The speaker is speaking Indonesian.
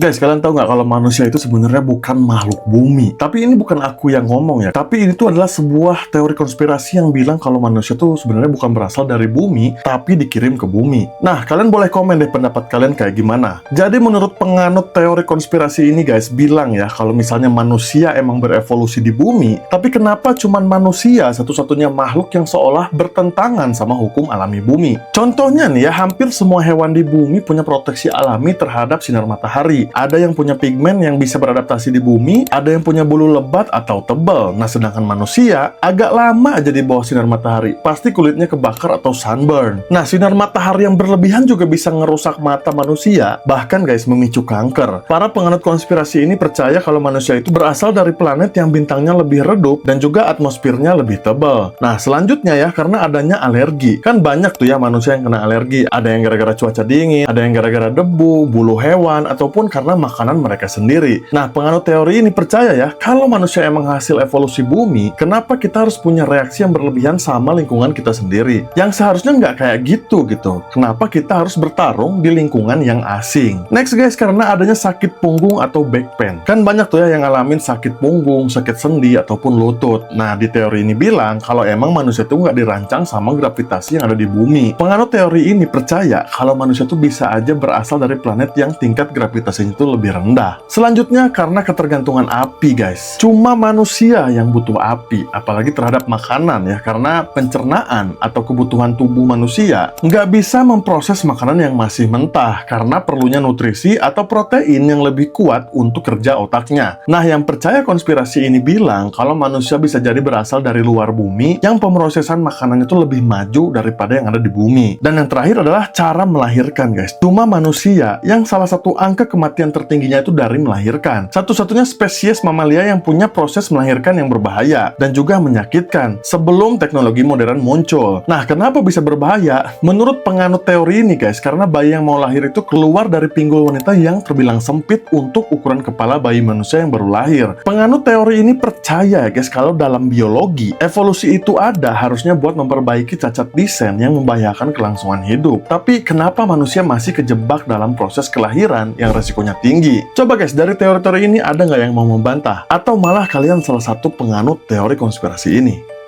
Guys, kalian tahu nggak kalau manusia itu sebenarnya bukan makhluk bumi? Tapi ini bukan aku yang ngomong ya. Tapi ini tuh adalah sebuah teori konspirasi yang bilang kalau manusia tuh sebenarnya bukan berasal dari bumi, tapi dikirim ke bumi. Nah, kalian boleh komen deh pendapat kalian kayak gimana. Jadi menurut penganut teori konspirasi ini guys, bilang ya kalau misalnya manusia emang berevolusi di bumi, tapi kenapa cuman manusia satu-satunya makhluk yang seolah bertentangan sama hukum alami bumi? Contohnya nih ya, hampir semua hewan di bumi punya proteksi alami terhadap sinar matahari. Ada yang punya pigmen yang bisa beradaptasi di bumi, ada yang punya bulu lebat atau tebal. Nah, sedangkan manusia agak lama aja di bawah sinar matahari. Pasti kulitnya kebakar atau sunburn. Nah, sinar matahari yang berlebihan juga bisa ngerusak mata manusia, bahkan guys memicu kanker. Para penganut konspirasi ini percaya kalau manusia itu berasal dari planet yang bintangnya lebih redup dan juga atmosfernya lebih tebal. Nah, selanjutnya ya, karena adanya alergi. Kan banyak tuh ya manusia yang kena alergi. Ada yang gara-gara cuaca dingin, ada yang gara-gara debu, bulu hewan, ataupun karena makanan mereka sendiri. Nah, penganut teori ini percaya ya, kalau manusia emang hasil evolusi bumi, kenapa kita harus punya reaksi yang berlebihan sama lingkungan kita sendiri? Yang seharusnya nggak kayak gitu. Kenapa kita harus bertarung di lingkungan yang asing? Next guys, karena adanya sakit punggung atau back pain. Kan banyak tuh ya yang ngalamin sakit punggung, sakit sendi, ataupun lutut. Nah, di teori ini bilang kalau emang manusia itu nggak dirancang sama gravitasi yang ada di bumi. Penganut teori ini percaya kalau manusia itu bisa aja berasal dari planet yang tingkat gravitasinya itu lebih rendah. Selanjutnya karena ketergantungan api guys. Cuma manusia yang butuh api, apalagi terhadap makanan ya, karena pencernaan atau kebutuhan tubuh manusia nggak bisa memproses makanan yang masih mentah karena perlunya nutrisi atau protein yang lebih kuat untuk kerja otaknya. Nah, yang percaya konspirasi ini bilang kalau manusia bisa jadi berasal dari luar bumi yang pemrosesan makanannya itu lebih maju daripada yang ada di bumi. Dan yang terakhir adalah cara melahirkan guys. Cuma manusia yang salah satu angka kematian tertingginya itu dari melahirkan. Satu-satunya spesies mamalia yang punya proses melahirkan yang berbahaya dan juga menyakitkan sebelum teknologi modern muncul. Nah, kenapa bisa berbahaya? Menurut penganut teori ini guys, karena bayi yang mau lahir itu keluar dari pinggul wanita yang terbilang sempit untuk ukuran kepala bayi manusia yang baru lahir. Penganut teori ini percaya guys kalau dalam biologi, evolusi itu ada harusnya buat memperbaiki cacat desain yang membahayakan kelangsungan hidup. Tapi kenapa manusia masih kejebak dalam proses kelahiran yang resikonya tinggi? Coba guys, dari teori-teori ini ada nggak yang mau membantah? Atau malah kalian salah satu penganut teori konspirasi ini?